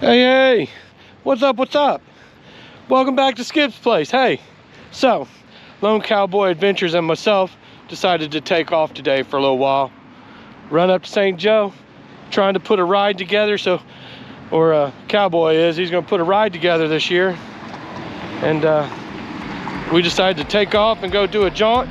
Hey, what's up, what's up? Welcome back to Skip's Place. Hey, so, Lone Cowboy Adventures and myself decided to take off today for a little while. Run up to St. Joe, trying to put a ride together, Cowboy is, he's gonna put a ride together this year. And we decided to take off and go do a jaunt,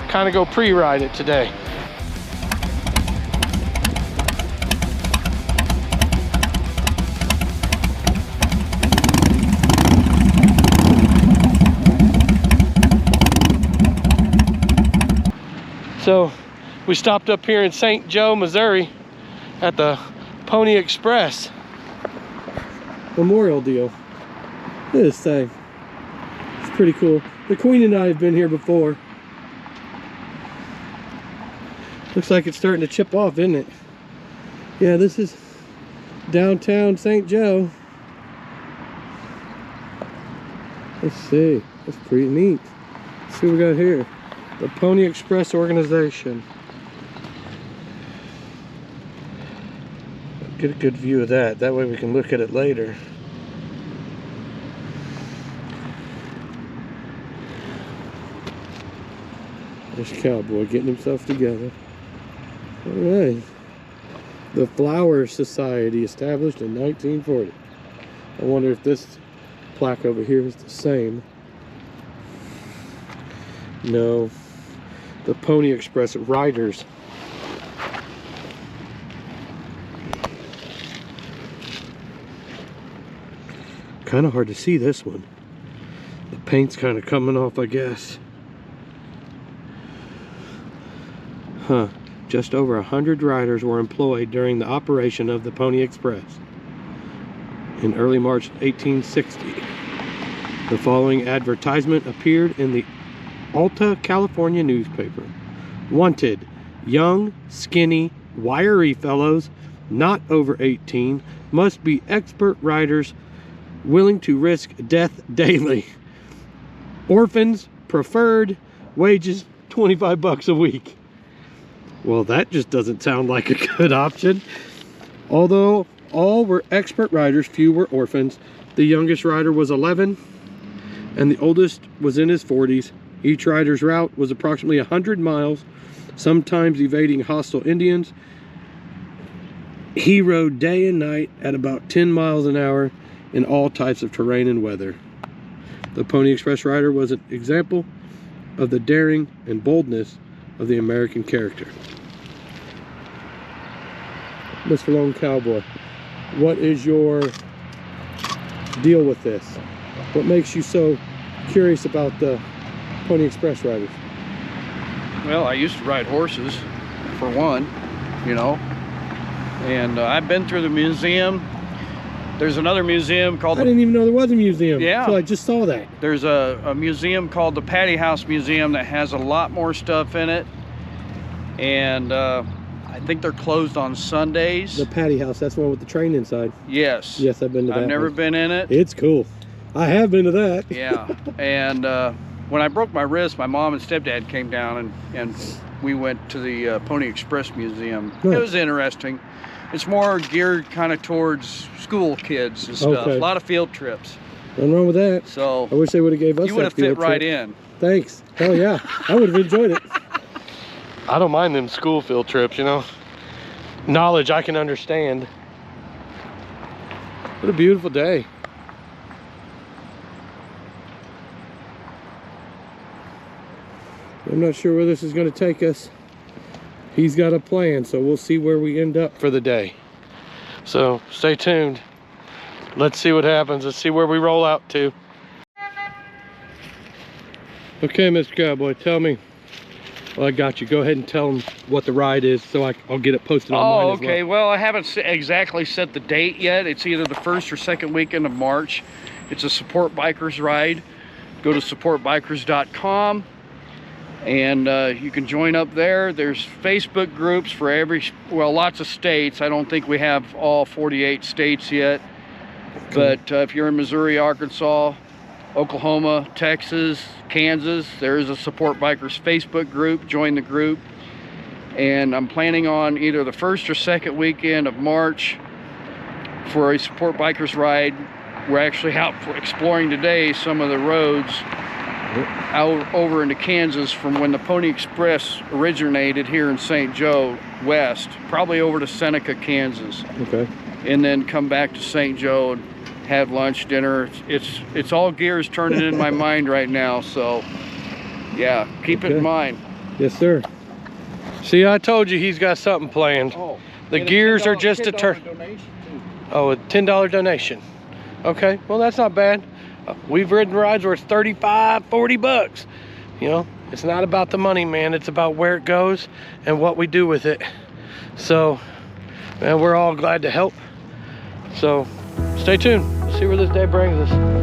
kind of go pre-ride it today. So we stopped up here in St. Joe, Missouri at the Pony Express memorial deal. Look at this thing. It's pretty cool. The Queen and I have been here before. Looks like it's starting to chip off, isn't it? Yeah, this is downtown St. Joe. Let's see. That's pretty neat. Let's see what we got here. The Pony Express organization. Get a good view of that. That way we can look at it later. There's Cowboy getting himself together. All right. The Flower Society, established in 1940. I wonder if this plaque over here is the same. No. The Pony Express Riders. Kind of hard to see this one. The paint's kind of coming off, I guess. Huh. Just over 100 riders were employed during the operation of the Pony Express in early March 1860. The following advertisement appeared in the Alta California newspaper. Wanted, young, skinny, wiry fellows, not over 18, must be expert riders willing to risk death daily. Orphans preferred, wages $25 a week. Well, that just doesn't sound like a good option. Although all were expert riders, few were orphans. The youngest rider was 11 and the oldest was in his 40s. Each rider's route was approximately 100 miles, sometimes evading hostile Indians. He rode day and night at about 10 miles an hour in all types of terrain and weather. The Pony Express rider was an example of the daring and boldness of the American character. Mr. Lone Cowboy, what is your deal with this? What makes you so curious about the Pony Express riders? Well, I used to ride horses, for one, you know, and I've been through the museum. There's another museum called... I didn't even know there was a museum. Yeah. So I just saw that. There's a museum called the Patty House Museum that has a lot more stuff in it. And I think they're closed on Sundays. The Patty House, that's the one with the train inside. Yes. Yes, I've been to that. I've never been in it. It's cool. I have been to that. Yeah. And when I broke my wrist, my mom and stepdad came down and we went to the Pony Express Museum. It was interesting. It's more geared kind of towards school kids and stuff. Okay. A lot of field trips. Nothing wrong with that. So I wish they would have gave us you would have fit right in. Thanks. Hell yeah. I would have enjoyed it. I don't mind them school field trips, you know. Knowledge I can understand. What a beautiful day. I'm not sure where this is going to take us. He's got a plan, so we'll see where we end up for the day. So stay tuned. Let's see what happens. Let's see where we roll out to. Okay, Mr. Cowboy, tell me. Well, I got you. Go ahead and tell them what the ride is so I'll get it posted online as well. Okay. Well, I haven't exactly set the date yet. It's either the first or second weekend of March. It's a Support Bikers ride. Go to supportbikers.com. and you can join up there. There's Facebook groups for lots of states. I don't think we have all 48 states yet, but if you're in Missouri, Arkansas, Oklahoma, Texas, Kansas, there is a Support Bikers Facebook group. Join the group. And I'm planning on either the first or second weekend of March for a Support Bikers ride. We're actually out exploring today some of the roads out over into Kansas from when the Pony Express originated here in St. Joe west, probably over to Seneca, Kansas. Okay. And then come back to St. Joe and have lunch, dinner. It's all gears turning in my mind right now. So yeah, keep it in mind. Yes, sir. See, I told you he's got something planned. Oh, the gears are just a turn. Oh, a $10 donation. Okay, well that's not bad. We've ridden rides where it's 35, 40 bucks. You know, it's not about the money, man. It's about where it goes and what we do with it. So, man, we're all glad to help. So, stay tuned. We'll see where this day brings us.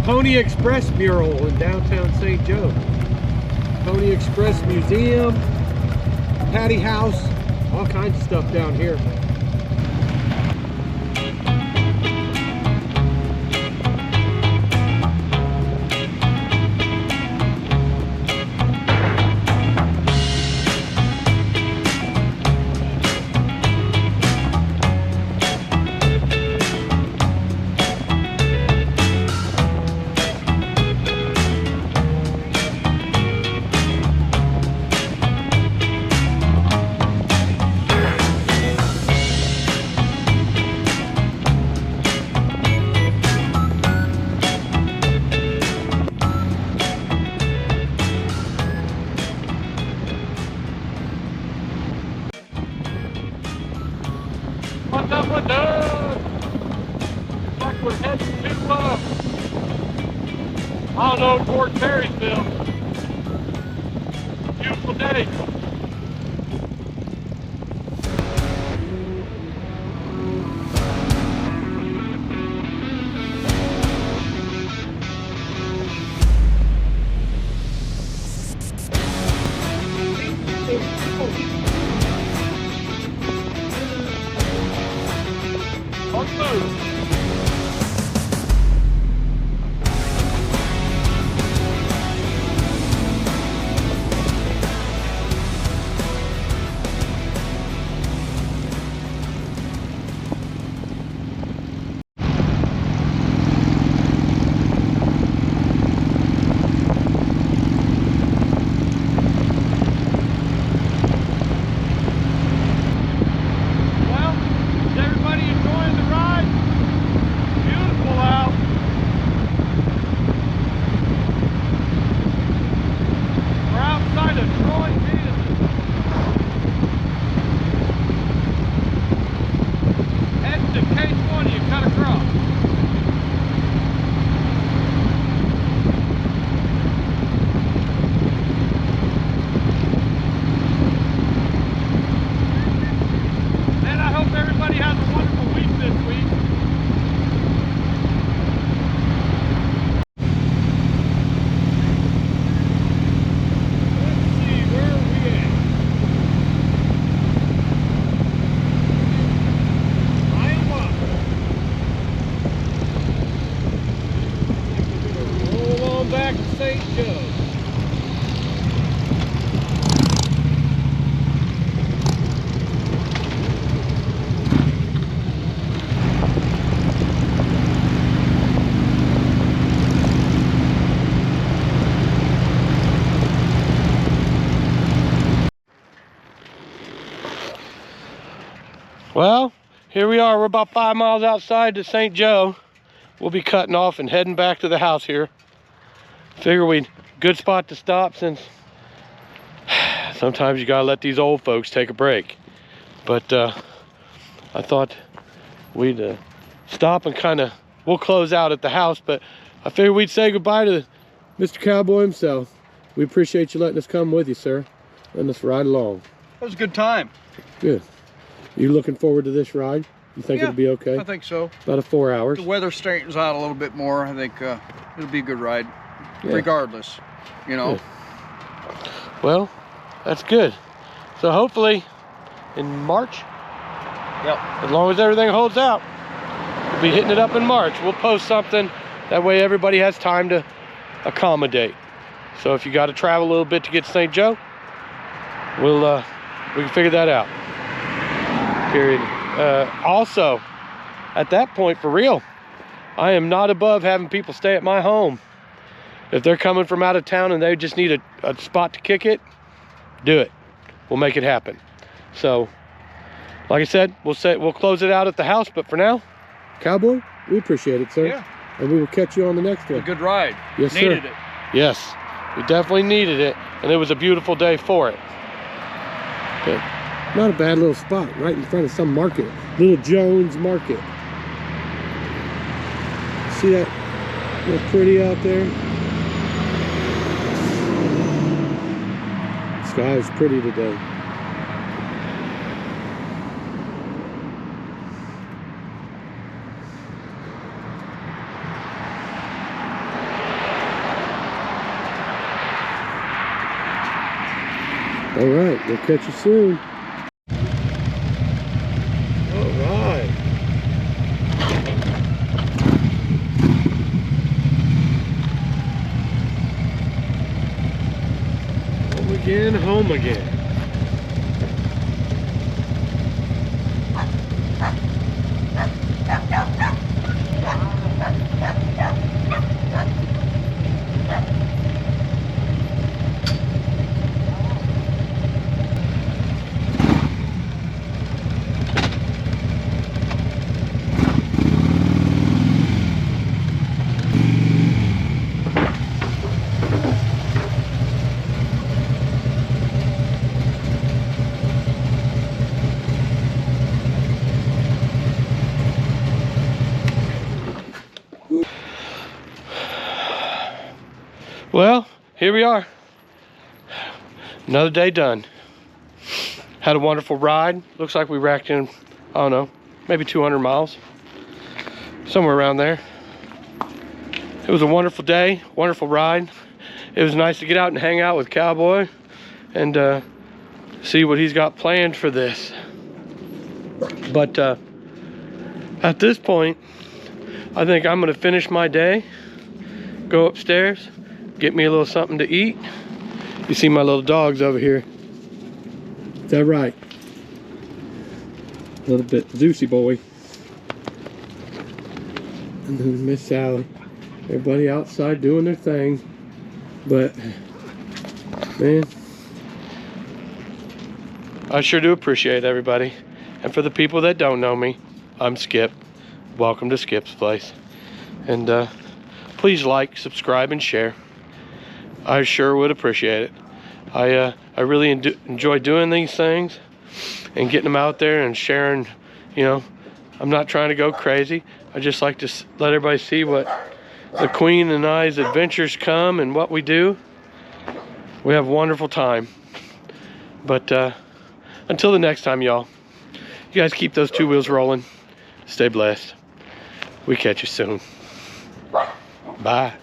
Pony Express mural in downtown St. Joe. Pony Express Museum, Patty House, all kinds of stuff down here. What's up with Doug? Looks like we're heading to, I don't know, towards Perrysville. Beautiful day. Let's move. Back to St. Joe. Well, here we are. We're about 5 miles outside to St. Joe. We'll be cutting off and heading back to the house here. Figure we'd good spot to stop, since sometimes you gotta let these old folks take a break. But I thought we'd stop and we'll close out at the house, but I figured we'd say goodbye to Mr. Cowboy himself. We appreciate you letting us come with you, sir. Letting us ride along. It was a good time. Good. You looking forward to this ride? You think it'll be okay? I think so. About 4 hours. The weather straightens out a little bit more. I think it'll be a good ride. Yeah. regardless, you know. Well, that's good. So hopefully in March, Yep. as long as everything holds out, we'll be hitting it up in March. We'll post something. That way everybody has time to accommodate. So if you got to travel a little bit to get to St. Joe, we can figure that out. Period. Also, at that point, for real, I am not above having people stay at my home. If they're coming from out of town and they just need a spot to kick it, do it. We'll make it happen. So, like I said, we'll close it out at the house. But for now, Cowboy, we appreciate it, sir. Yeah. And we will catch you on the next A one. good ride. Yes, sir. Needed it. Yes, we definitely needed it, and it was a beautiful day for it. But not a bad little spot, right in front of some market, Little Jones Market. See that? Look pretty out there. The sky is pretty today. All right, we'll catch you soon. All right. Home again. Well, here we are. Another day done. Had a wonderful ride. Looks like we racked in, I don't know, maybe 200 miles. Somewhere around there. It was a wonderful day, wonderful ride. It was nice to get out and hang out with Cowboy and see what he's got planned for this. But at this point, I think I'm gonna finish my day, go upstairs, get me a little something to eat. You see my little dogs over here. Is that right? A little bit Zeusy boy. And then Miss Sally. Everybody outside doing their thing. But, man, I sure do appreciate everybody. And for the people that don't know me, I'm Skip. Welcome to Skip's Place. And please like, subscribe, and share. I sure would appreciate it. I really enjoy doing these things and getting them out there and sharing. You know, I'm not trying to go crazy. I just like to let everybody see what the Queen and I's adventures come and what we do. We have a wonderful time. But until the next time, y'all, you guys keep those two wheels rolling. Stay blessed. We catch you soon. Bye.